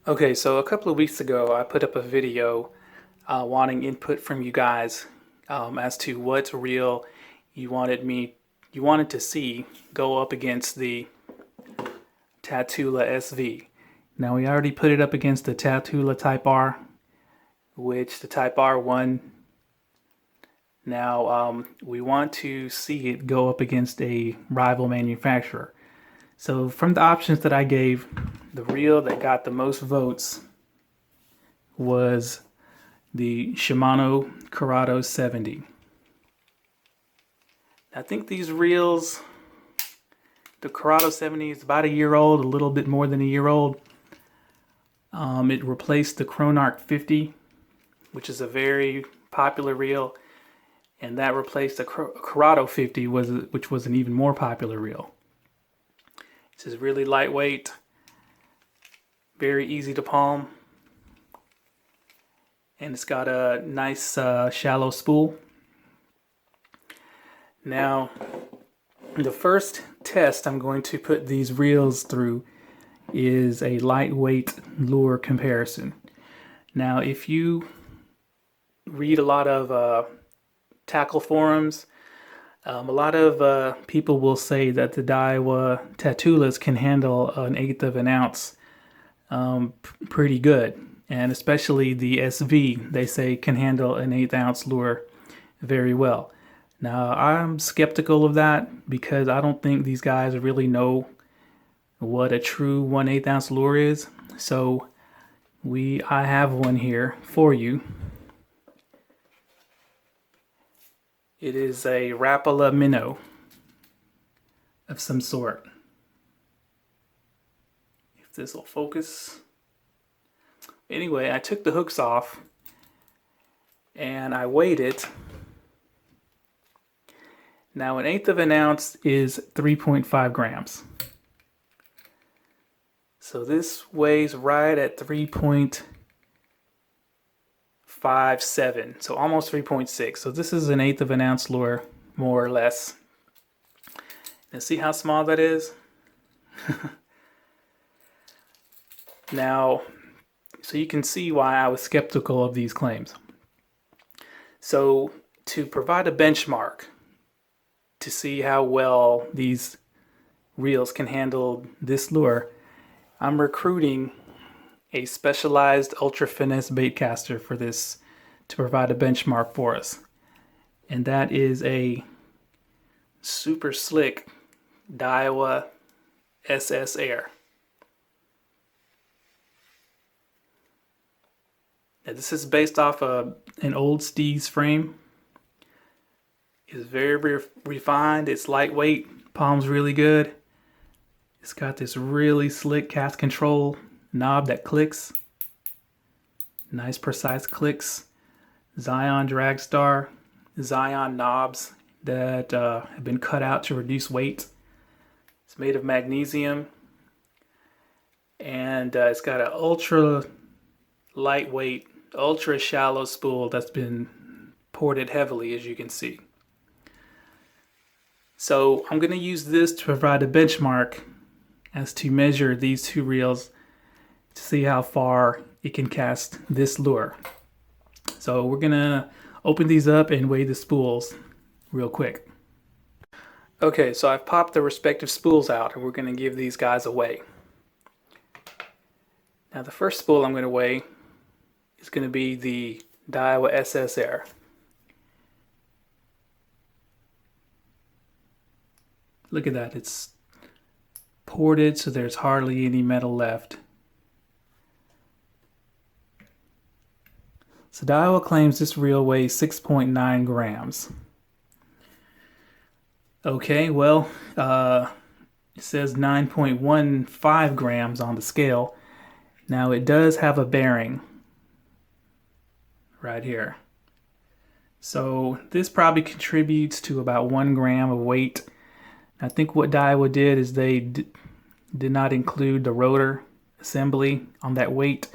Okay, so a couple of weeks ago, I put up a video wanting input from you guys as to what reel you wanted to see go up against the Tatula SV. Now we already put it up against the Tatula Type R, which the Type R won. Now we want to see it go up against a rival manufacturer. So from the options that I gave, the reel that got the most votes was the Shimano Curado 70. I think these reels, the Curado 70 is about a year old, a little bit more than a year old. It replaced the CHRONARCH 50, which is a very popular reel, and that replaced the Curado 50, which was an even more popular reel. This is really lightweight, very easy to palm, and it's got a nice shallow spool. Now, the first test I'm going to put these reels through is a lightweight lure comparison. Now, if you read a lot of tackle forums, a lot of people will say that the DAIWA Tatulas can handle an 1/8 of an ounce pretty good, and especially the SV, they say, can handle an 1/8 ounce lure very well. Now, I'm skeptical of that because I don't think these guys really know what a true 1/8 ounce lure is. So I have one here for you. It is a Rapala minnow of some sort. If this will focus. Anyway, I took the hooks off and I weighed it. Now, an 1/8 of an ounce is 3.5 grams. So this weighs right at 3.57, so almost 3.6. So this is an 1/8 of an ounce lure, more or less. And see how small that is? Now, so you can see why I was skeptical of these claims. So to provide a benchmark to see how well these reels can handle this lure, I'm recruiting a specialized ultra finesse bait caster for this to provide a benchmark for us. And that is a super slick DAIWA SS Air. Now, this is based off an old STEEZ frame. It's very refined, it's lightweight, palms really good. It's got this really slick cast control knob that clicks. Nice precise clicks. Zion drag star. Zion knobs that have been cut out to reduce weight. It's made of magnesium. And it's got an ultra lightweight, ultra shallow spool that's been ported heavily, as you can see. So I'm going to use this to provide a benchmark as to measure these two reels to see how far it can cast this lure. So we're going to open these up and weigh the spools real quick. Okay, so I've popped the respective spools out and we're going to give these guys a weigh. Now the first spool I'm going to weigh is going to be the DAIWA SS Air. Look at that, it's ported so there's hardly any metal left. So DAIWA claims this reel weighs 6.9 grams. Okay, well, it says 9.15 grams on the scale. Now it does have a bearing right here. So this probably contributes to about 1 gram of weight. I think what DAIWA did is they did not include the rotor assembly on that weight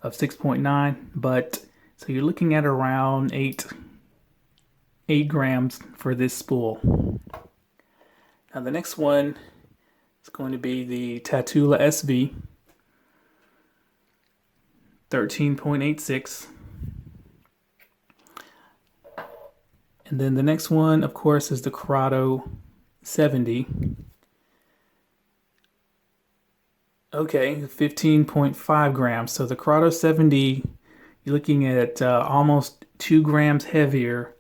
of 6.9, but so you're looking at around 8 grams for this spool. Now the next one is going to be the Tatula SV. 13.86. And then the next one, of course, is the Curado 70. Okay, 15.5 grams. So the Curado 70, you're looking at almost 2 grams heavier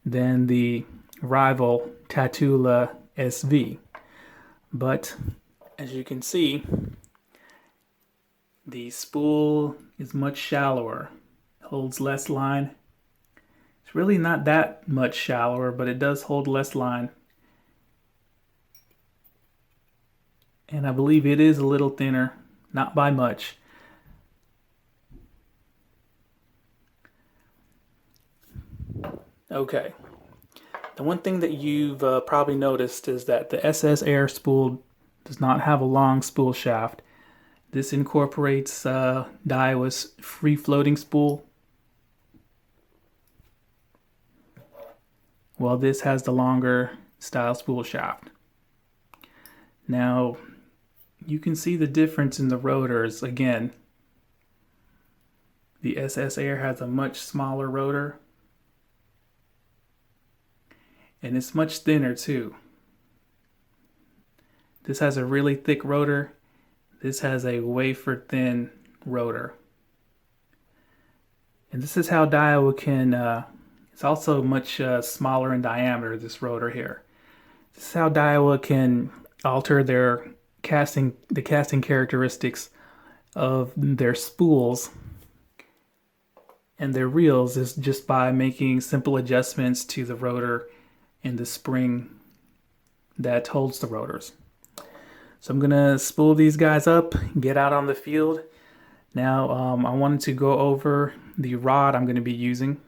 than the rival Tatula SV. But as you can see, the spool is much shallower, holds less line. It's really not that much shallower, but it does hold less line. And I believe it is a little thinner, not by much. Okay. The one thing that you've probably noticed is that the SS Air spool does not have a long spool shaft. This incorporates DAIWA's free-floating spool, while this has the longer style spool shaft. Now, you can see the difference in the rotors. Again, the SS Air has a much smaller rotor, and it's much thinner too. This has a really thick rotor. This has a wafer thin rotor. And this is how DAIWA can, it's also much smaller in diameter, this rotor here. This is how DAIWA can alter the casting characteristics of their spools and their reels is just by making simple adjustments to the rotor and the spring that holds the rotors. So I'm gonna spool these guys up, get out on the field. Now I wanted to go over the rod I'm gonna be using.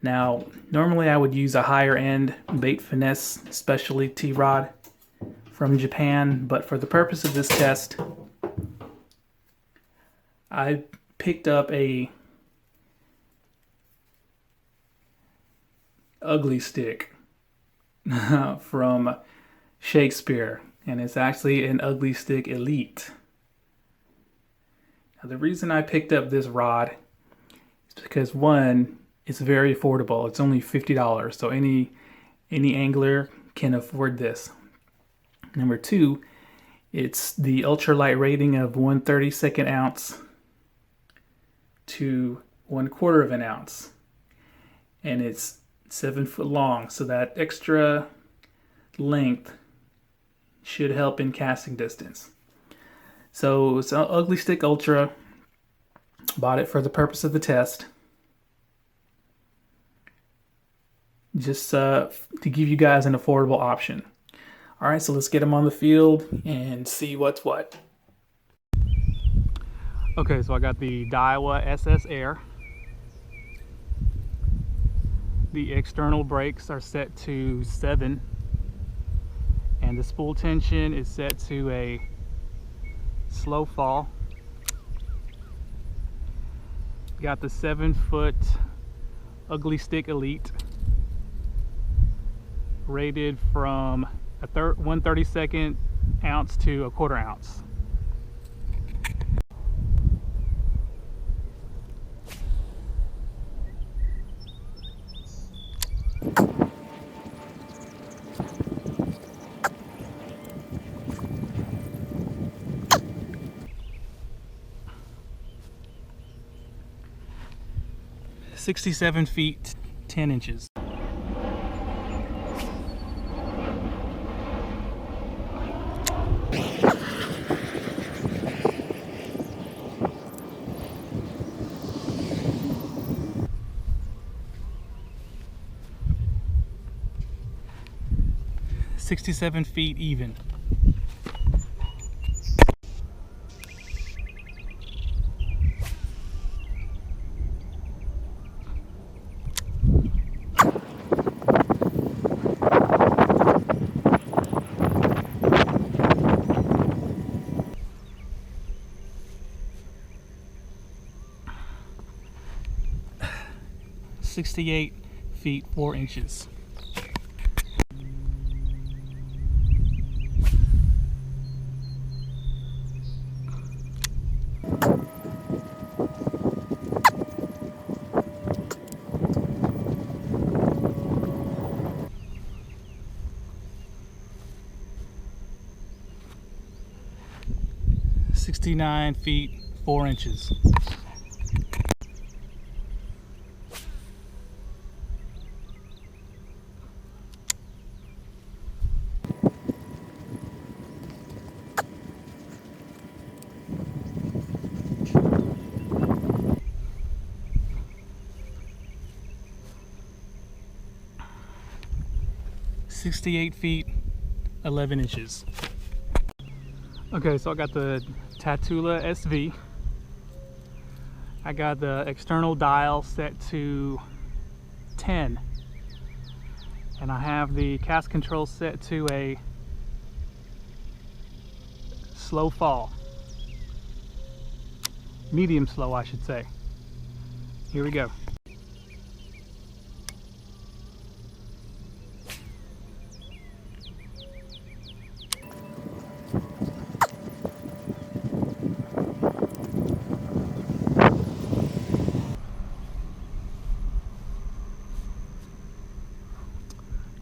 Now normally I would use a higher end bait finesse specialty rod from Japan, but for the purpose of this test I picked up a ugly stick from Shakespeare, and it's actually an Ugly Stick Elite. Now, the reason I picked up this rod is because, one, it's very affordable. It's only $50, so any angler can afford this. Number two, it's the ultralight rating of 1/32 ounce to 1/4 of an ounce, and it's 7 foot long, so that extra length should help in casting distance. So it's an Ugly Stick Ultra. Bought it for the purpose of the test, just to give you guys an affordable option. All right, so let's get them on the field and see what's what. Okay, so I got the DAIWA SS Air. The external brakes are set to 7, and the spool tension is set to a slow fall. Got the 7-foot Ugly Stick Elite, rated from a 1/32 ounce to a 1/4 ounce. "67 feet 10 inches. "67 feet even. "68 feet 4 inches. 69 feet 4 inches. $68 feet 11 inches. Okay, so I got the Tatula SV. I got the external dial set to 10, and I have the cast control set to a slow fall, medium slow I should say. Here we go.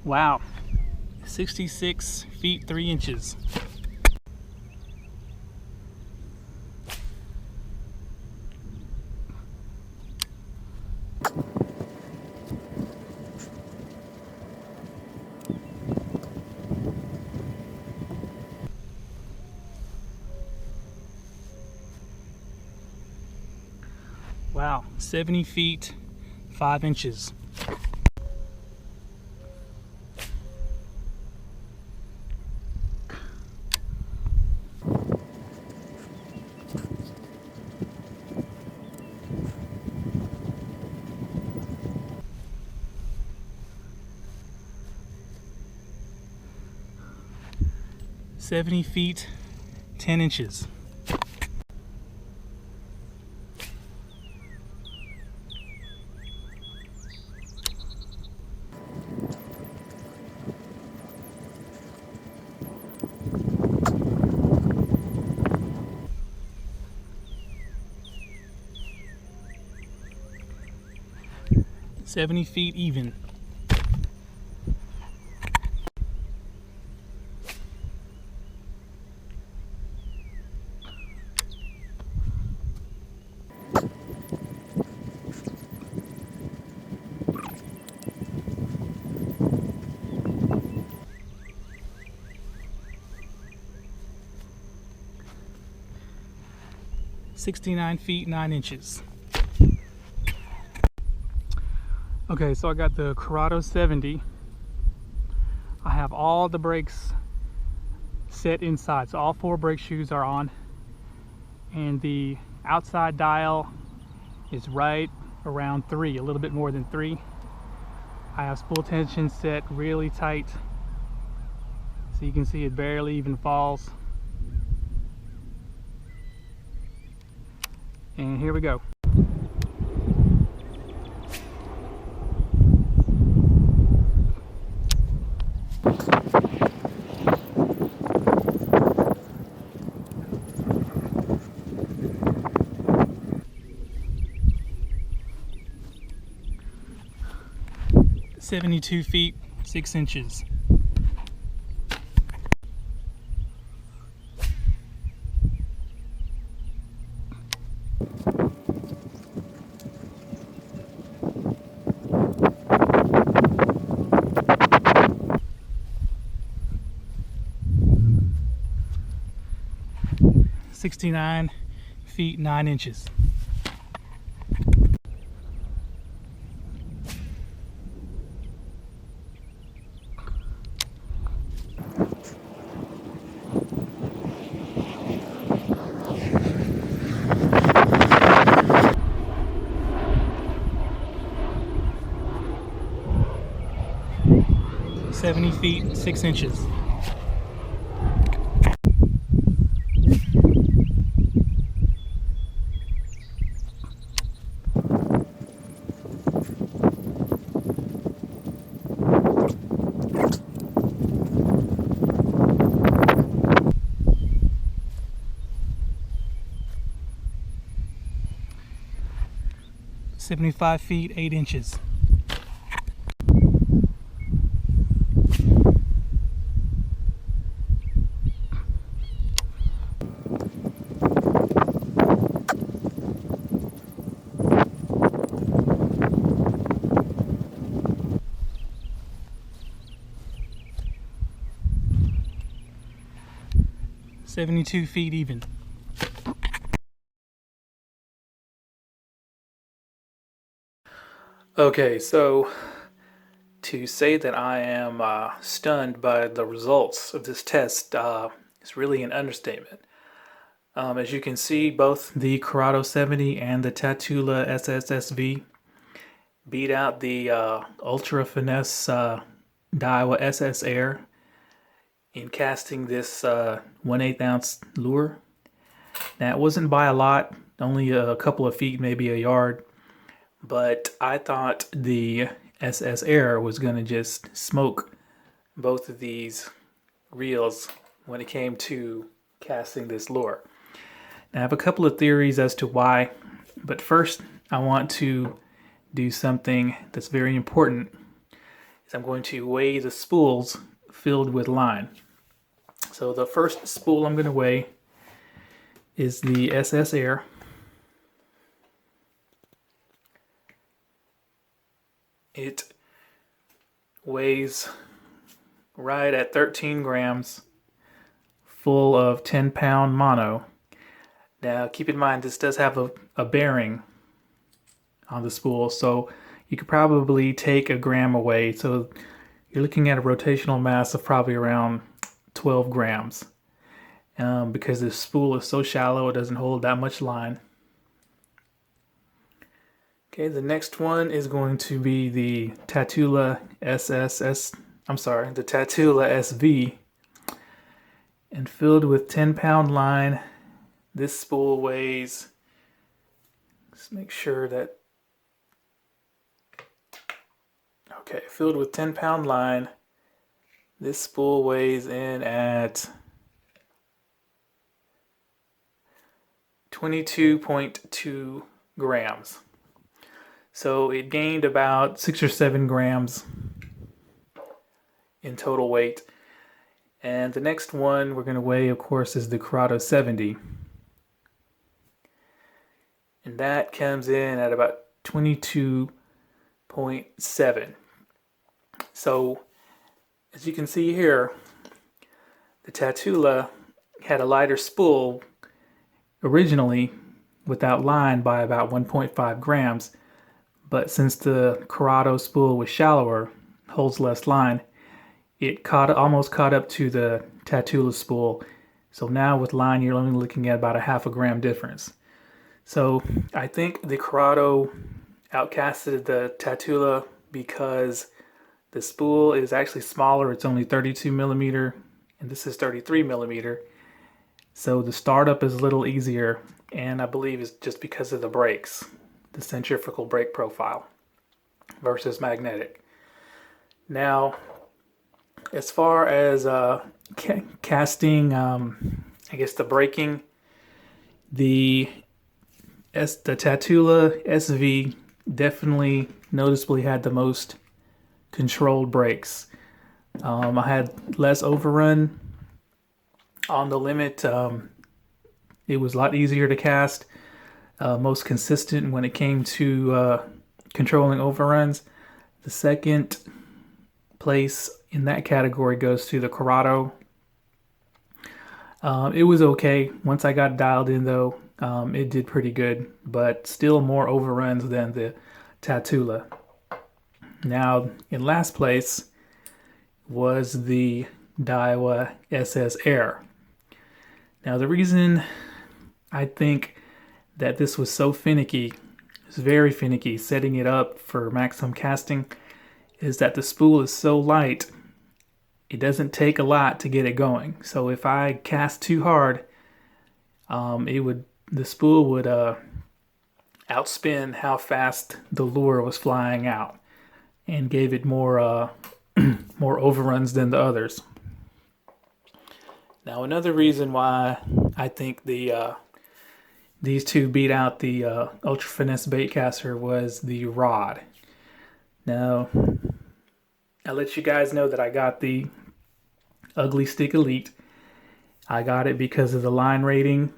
Wow, 66 feet 3 inches. Wow, 70 feet 5 inches. $70 feet 10 inches. $70 feet even. $69 feet 9 inches. Okay, so I got the Curado 70. I have all the brakes set inside, so all 4 brake shoes are on, and the outside dial is right around 3, a little bit more than 3. I have spool tension set really tight, so you can see it barely even falls. And here we go. $72 feet 6 inches. $69 feet 9 inches. $70 feet 6 inches. $75 feet 8 inches. 72 feet even. Okay, so to say that I am stunned by the results of this test is really an understatement. As you can see, both the Curado 70 and the Tatula SSSV beat out the Ultra Finesse DAIWA SS Air in casting this 1/8 ounce lure. Now, it wasn't by a lot, only a couple of feet, maybe a yard, but I thought the SS Air was going to just smoke both of these reels when it came to casting this lure. Now, I have a couple of theories as to why, but first I want to do something that's very important. Is I'm going to weigh the spools filled with line. So the first spool I'm going to weigh is the SS Air. It weighs right at 13 grams, full of 10-pound mono. Now keep in mind this does have a bearing on the spool, so you could probably take a gram away. So you're looking at a rotational mass of probably around 12 grams. Because this spool is so shallow, it doesn't hold that much line. Okay, the next one is going to be the Tatula the Tatula SV, and filled with 10-pound line. This spool weighs, let's make sure that, okay, filled with 10-pound line. This spool weighs in at 22.2 grams. So it gained about 6 or 7 grams in total weight. And the next one we're going to weigh, of course, is the Curado 70. And that comes in at about 22.7. So as you can see here, the Tatula had a lighter spool originally without line by about 1.5 grams. But since the Curado spool was shallower, holds less line, it almost caught up to the Tatula spool. So now with line, you're only looking at about a half a gram difference. So I think the Curado outcasted the Tatula because the spool is actually smaller. It's only 32 millimeter, and this is 33 millimeter. So the startup is a little easier, and I believe it's just because of the brakes, the centrifugal brake profile versus magnetic. Now, as far as casting, I guess the braking, the Tatula SV definitely noticeably had the most controlled brakes. I had less overrun on the limit. It was a lot easier to cast, most consistent when it came to controlling overruns. The second place in that category goes to the Curado. It was okay. Once I got dialed in though, it did pretty good, but still more overruns than the Tatula. Now, in last place was the DAIWA SS Air. Now, the reason I think that this was so finicky, it's very finicky, setting it up for maximum casting, is that the spool is so light, it doesn't take a lot to get it going. So if I cast too hard, the spool would outspin how fast the lure was flying out, and gave it more more overruns than the others. Now, another reason why I think these two beat out the Ultra Finesse baitcaster was the rod. Now, I'll let you guys know that I got the Ugly Stick Elite. I got it because of the line rating.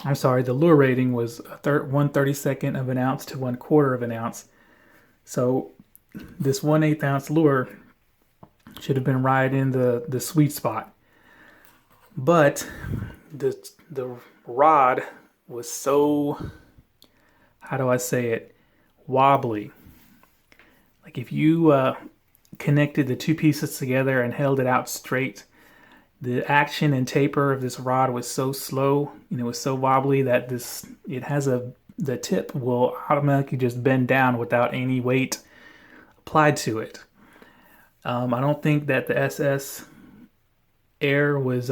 I'm sorry, the lure rating was 1/32 of an ounce to 1/4 of an ounce. So this 1/8 ounce lure should have been right in the sweet spot. But the rod was so, how do I say it, wobbly. Like if you connected the two pieces together and held it out straight, the action and taper of this rod was so slow and it was so wobbly that the tip will automatically just bend down without any weight applied to it. I don't think that the SS Air was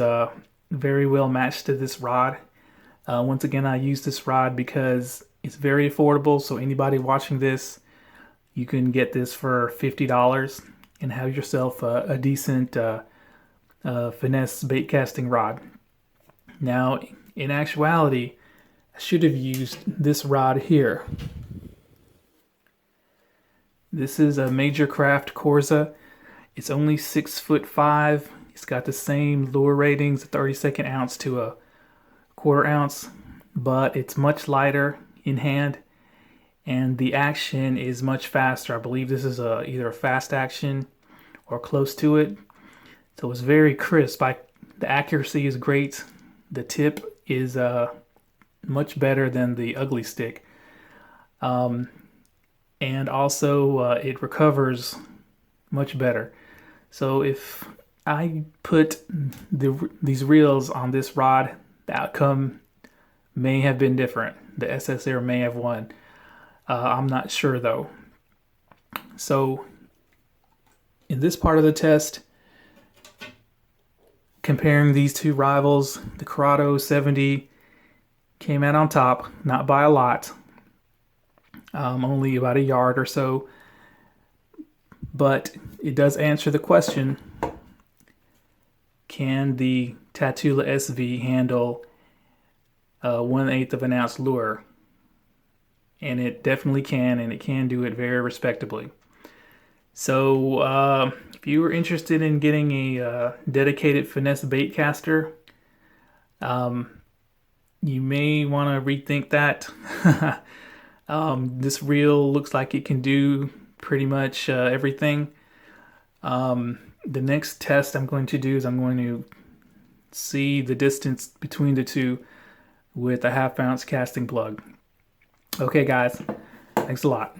very well matched to this rod. Once again, I use this rod because it's very affordable. So anybody watching this, you can get this for $50 and have yourself a decent finesse bait casting rod. Now, in actuality, I should have used this rod here. This is a Major Craft Corza. It's only 6'5". It's got the same lure ratings, a 32nd ounce to a 1/4 ounce, but it's much lighter in hand and the action is much faster. I believe this is either a fast action or close to it. So it's very crisp. The accuracy is great. The tip is much better than the ugly stick. And also it recovers much better. So if I put these reels on this rod, the outcome may have been different. The SS Air may have won. I'm not sure though. So in this part of the test, comparing these two rivals, the Curado 70 came out on top, not by a lot, only about a yard or so, but it does answer the question, can the Tatula SV handle 1/8 of an ounce lure? And it definitely can, and it can do it very respectably. So if you were interested in getting a dedicated finesse bait caster, you may want to rethink that. This reel looks like it can do pretty much everything. The next test I'm going to do is I'm going to see the distance between the two with a 1/2 ounce casting plug. Okay guys, thanks a lot.